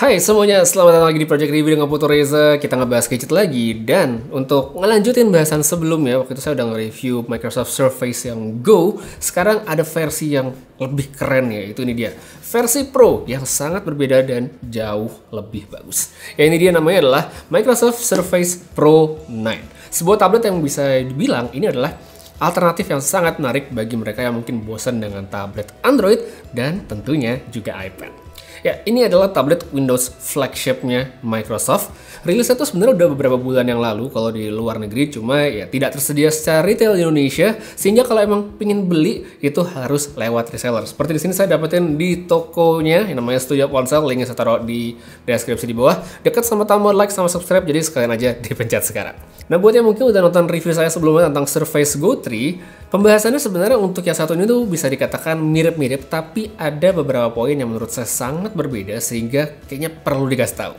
Hai semuanya, selamat datang lagi di Project Review dengan Putu Reza. Kita ngebahas gadget lagi. Dan untuk ngelanjutin bahasan sebelumnya, waktu itu saya udah nge-review Microsoft Surface yang Go. Sekarang ada versi yang lebih keren, ya, itu ini dia, versi Pro yang sangat berbeda dan jauh lebih bagus. Ya, ini dia, namanya adalah Microsoft Surface Pro 9. Sebuah tablet yang bisa dibilang ini adalah alternatif yang sangat menarik bagi mereka yang mungkin bosan dengan tablet Android dan tentunya juga iPad. Ya, ini adalah tablet Windows flagship-nya Microsoft. Rilisnya tuh sebenarnya udah beberapa bulan yang lalu kalau di luar negeri, cuma ya tidak tersedia secara retail di Indonesia, sehingga kalau emang pengen beli itu harus lewat reseller. Seperti di sini saya dapetin di tokonya yang namanya Studio Ponsel, linknya saya taruh di deskripsi di bawah. Dekat sama tombol like sama subscribe, jadi sekalian aja dipencet sekarang. Nah, buat yang mungkin udah nonton review saya sebelumnya tentang Surface Go 3, pembahasannya sebenarnya untuk yang satu ini tuh bisa dikatakan mirip-mirip, tapi ada beberapa poin yang menurut saya sangat berbeda sehingga kayaknya perlu dikasih tahu.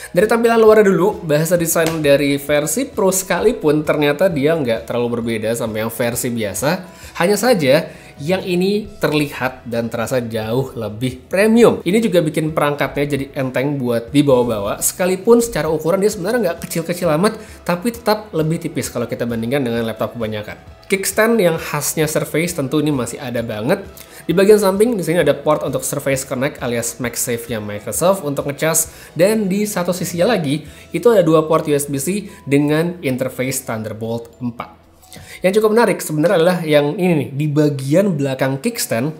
Dari tampilan luarnya dulu, bahasa desain dari versi Pro sekalipun ternyata dia nggak terlalu berbeda sama yang versi biasa. Hanya saja yang ini terlihat dan terasa jauh lebih premium. Ini juga bikin perangkatnya jadi enteng buat dibawa-bawa, sekalipun secara ukuran dia sebenarnya nggak kecil-kecil amat, tapi tetap lebih tipis kalau kita bandingkan dengan laptop kebanyakan. Kickstand yang khasnya Surface tentu ini masih ada banget. Di bagian samping di sini ada port untuk Surface Connect alias MagSafe-nya Microsoft untuk ngecas, dan di satu sisinya lagi itu ada dua port USB-C dengan interface Thunderbolt 4. Yang cukup menarik sebenarnya adalah yang ini nih, di bagian belakang kickstand,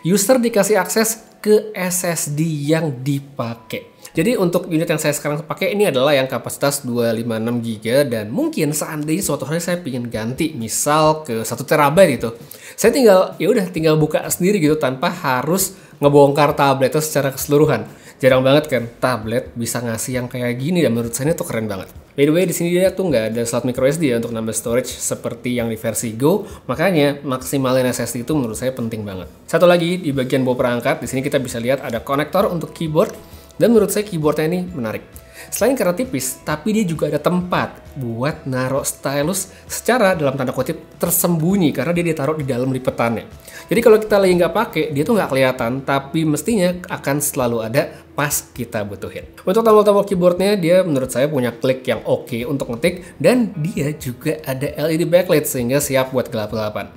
user dikasih akses ke SSD yang dipakai. Jadi untuk unit yang saya sekarang pakai ini adalah yang kapasitas 256 GB, dan mungkin seandainya suatu hari saya ingin ganti misal ke 1 TB gitu, saya tinggal buka sendiri gitu tanpa harus ngebongkar tabletnya secara keseluruhan. Jarang banget kan tablet bisa ngasih yang kayak gini, dan menurut saya itu keren banget. By the way, di sini dia tuh nggak ada slot microSD ya untuk nambah storage seperti yang di versi Go, makanya maksimalin SSD itu menurut saya penting banget. Satu lagi di bagian bawah perangkat, di sini kita bisa lihat ada konektor untuk keyboard, dan menurut saya keyboardnya ini menarik. Selain karena tipis, tapi dia juga ada tempat buat naruh stylus secara dalam tanda kutip tersembunyi karena dia ditaruh di dalam lipetannya. Jadi kalau kita lagi nggak pakai, dia tuh nggak kelihatan, tapi mestinya akan selalu ada pas kita butuhin. Untuk tombol-tombol keyboardnya, dia menurut saya punya klik yang oke untuk ngetik, dan dia juga ada LED backlight sehingga siap buat gelap-gelapan.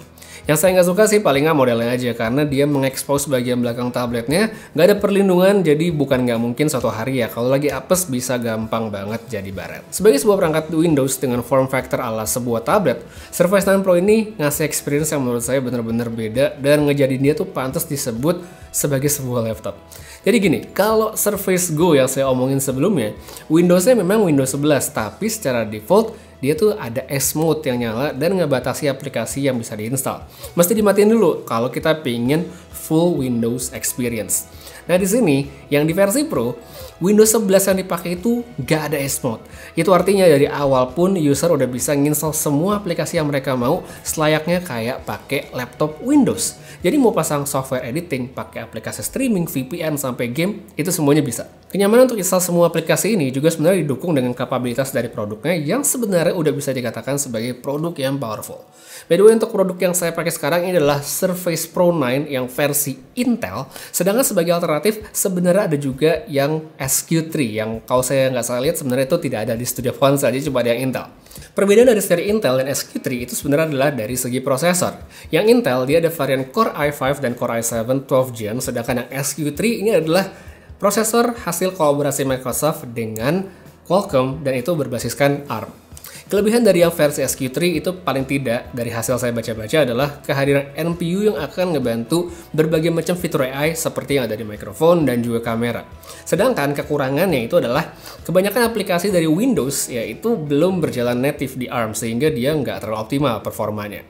Yang saya nggak suka sih paling nggak modelnya aja, karena dia mengekspos bagian belakang tabletnya, nggak ada perlindungan, jadi bukan nggak mungkin suatu hari ya kalau lagi apes bisa gampang banget jadi baret. Sebagai sebuah perangkat Windows dengan form factor ala sebuah tablet, Surface 9 Pro ini ngasih experience yang menurut saya bener-bener beda dan ngejadiin dia tuh pantas disebut sebagai sebuah laptop. Jadi gini, kalau Surface Go yang saya omongin sebelumnya, Windowsnya memang Windows 11, tapi secara default dia tuh ada S Mode yang nyala dan ngebatasi aplikasi yang bisa diinstal. Mesti dimatiin dulu kalau kita pengen full Windows experience. Nah, di sini yang di versi Pro, Windows 11 yang dipakai itu nggak ada S Mode. Itu artinya dari awal pun user udah bisa nginstal semua aplikasi yang mereka mau selayaknya kayak pakai laptop Windows. Jadi mau pasang software editing, pakai aplikasi streaming, VPN, sampai game, itu semuanya bisa. Kenyamanan untuk install semua aplikasi ini juga sebenarnya didukung dengan kapabilitas dari produknya yang sebenarnya udah bisa dikatakan sebagai produk yang powerful. By the way, untuk produk yang saya pakai sekarang ini adalah Surface Pro 9 yang versi Intel, sedangkan sebagai alternatif sebenarnya ada juga yang SQ3 yang kalau saya nggak salah lihat sebenarnya itu tidak ada di Studio Ponsel, jadi cuma ada yang Intel. Perbedaan dari seri Intel dan SQ3 itu sebenarnya adalah dari segi prosesor. Yang Intel dia ada varian Core i5 dan Core i7 12th Gen, sedangkan yang SQ3 ini adalah prosesor hasil kolaborasi Microsoft dengan Qualcomm dan itu berbasiskan ARM. Kelebihan dari yang versi SQ3 itu paling tidak dari hasil saya baca-baca adalah kehadiran NPU yang akan ngebantu berbagai macam fitur AI seperti yang ada di mikrofon dan juga kamera. Sedangkan kekurangannya itu adalah kebanyakan aplikasi dari Windows yaitu belum berjalan native di ARM sehingga dia nggak terlalu optimal performanya.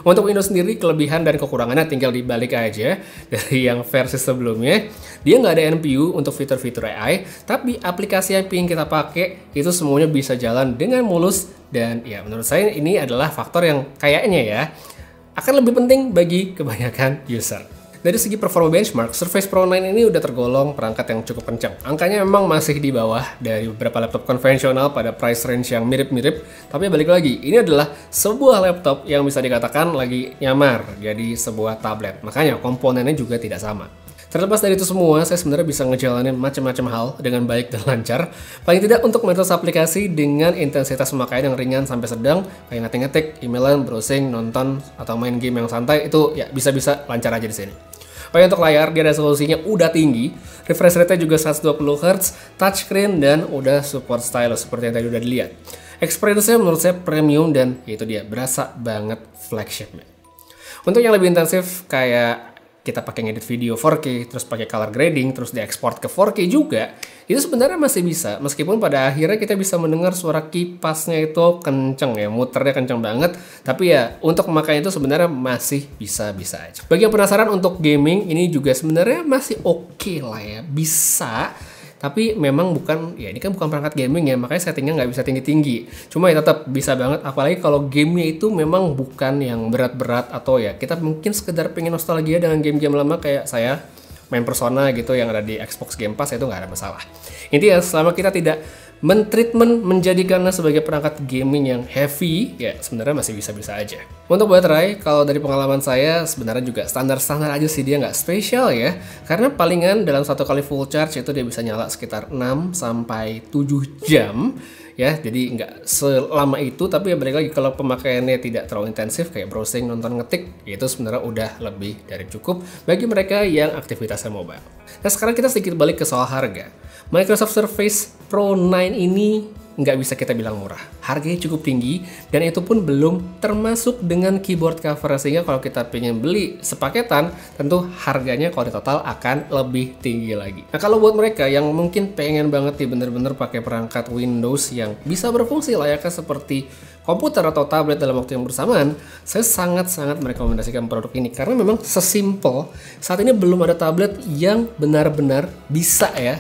Untuk Windows sendiri, kelebihan dan kekurangannya tinggal dibalik aja dari yang versi sebelumnya. Dia nggak ada NPU untuk fitur-fitur AI, tapi aplikasi yang ingin kita pakai itu semuanya bisa jalan dengan mulus, dan ya menurut saya ini adalah faktor yang kayaknya ya akan lebih penting bagi kebanyakan user. Dari segi performa benchmark, Surface Pro 9 ini udah tergolong perangkat yang cukup kencang. Angkanya memang masih di bawah dari beberapa laptop konvensional pada price range yang mirip-mirip, tapi balik lagi, ini adalah sebuah laptop yang bisa dikatakan lagi nyamar jadi sebuah tablet. Makanya komponennya juga tidak sama. Terlepas dari itu semua, saya sebenarnya bisa ngejalanin macam-macam hal dengan baik dan lancar. Paling tidak untuk maintenance aplikasi dengan intensitas pemakaian yang ringan sampai sedang, kayak ngetik-ngetik, emailan, browsing, nonton, atau main game yang santai, itu ya bisa-bisa lancar aja di sini. Oke, untuk layar, dia resolusinya udah tinggi, refresh rate-nya juga 120Hz, touchscreen, dan udah support stylus seperti yang tadi udah dilihat. Experience-nya menurut saya premium dan ya itu dia, berasa banget flagship-nya. Untuk yang lebih intensif kayak kita pakai ngedit video 4K, terus pakai color grading, terus diekspor ke 4K juga, itu sebenarnya masih bisa. Meskipun pada akhirnya kita bisa mendengar suara kipasnya itu kenceng ya, muternya kenceng banget. Tapi ya untuk pemakaian itu sebenarnya masih bisa-bisa aja. Bagi yang penasaran untuk gaming, ini juga sebenarnya masih oke lah ya, bisa. Tapi memang bukan, ya ini kan bukan perangkat gaming ya, makanya settingnya nggak bisa tinggi-tinggi. Cuma ya tetap bisa banget, apalagi kalau gamenya itu memang bukan yang berat-berat atau ya kita mungkin sekedar pengen nostalgia dengan game-game lama kayak saya main Persona gitu yang ada di Xbox Game Pass, itu nggak ada masalah. Intinya selama kita tidak mentreatment menjadikannya sebagai perangkat gaming yang heavy, ya sebenarnya masih bisa-bisa aja. Untuk baterai, kalau dari pengalaman saya sebenarnya juga standar-standar aja sih, dia nggak spesial ya. Karena palingan dalam satu kali full charge itu dia bisa nyala sekitar 6 sampai 7 jam. Ya, jadi nggak selama itu, tapi ya balik lagi kalau pemakaiannya tidak terlalu intensif kayak browsing, nonton, ngetik, itu sebenarnya udah lebih dari cukup bagi mereka yang aktivitasnya mobile. Nah, sekarang kita sedikit balik ke soal harga. Microsoft Surface Pro 9 ini nggak bisa kita bilang murah. Harganya cukup tinggi, dan itu pun belum termasuk dengan keyboard cover, sehingga kalau kita pengen beli sepaketan, tentu harganya kalau di total akan lebih tinggi lagi. Nah, kalau buat mereka yang mungkin pengen banget nih bener-bener pakai perangkat Windows yang bisa berfungsi layaknya seperti komputer atau tablet dalam waktu yang bersamaan, saya sangat-sangat merekomendasikan produk ini karena memang sesimpel saat ini belum ada tablet yang benar-benar bisa ya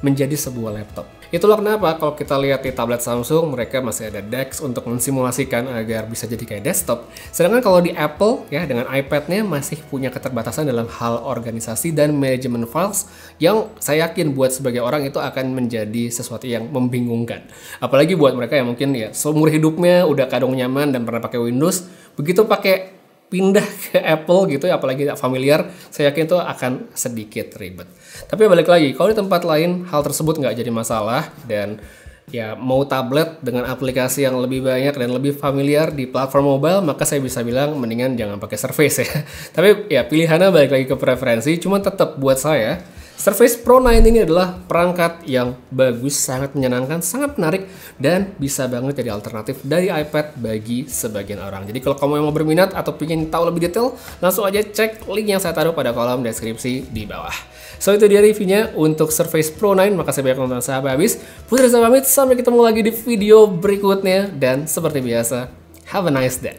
menjadi sebuah laptop. Itulah kenapa kalau kita lihat di tablet Samsung, mereka masih ada DeX untuk mensimulasikan agar bisa jadi kayak desktop. Sedangkan kalau di Apple, ya dengan iPad-nya masih punya keterbatasan dalam hal organisasi dan manajemen files yang saya yakin buat sebagai orang itu akan menjadi sesuatu yang membingungkan. Apalagi buat mereka yang mungkin ya seumur hidupnya udah kadang nyaman dan pernah pakai Windows, begitu pakai pindah ke Apple gitu ya, apalagi tidak familiar, saya yakin itu akan sedikit ribet. Tapi balik lagi, kalau di tempat lain hal tersebut nggak jadi masalah, dan ya mau tablet dengan aplikasi yang lebih banyak dan lebih familiar di platform mobile, maka saya bisa bilang mendingan jangan pakai Surface ya. Tapi ya pilihannya balik lagi ke preferensi, cuman tetap buat saya Surface Pro 9 ini adalah perangkat yang bagus, sangat menyenangkan, sangat menarik, dan bisa banget jadi alternatif dari iPad bagi sebagian orang. Jadi kalau kamu yang mau berminat atau ingin tahu lebih detail, langsung aja cek link yang saya taruh pada kolom deskripsi di bawah. So itu dia reviewnya untuk Surface Pro 9, makasih banyak nonton sampai habis. Putri saya pamit, sampai ketemu lagi di video berikutnya, dan seperti biasa, have a nice day.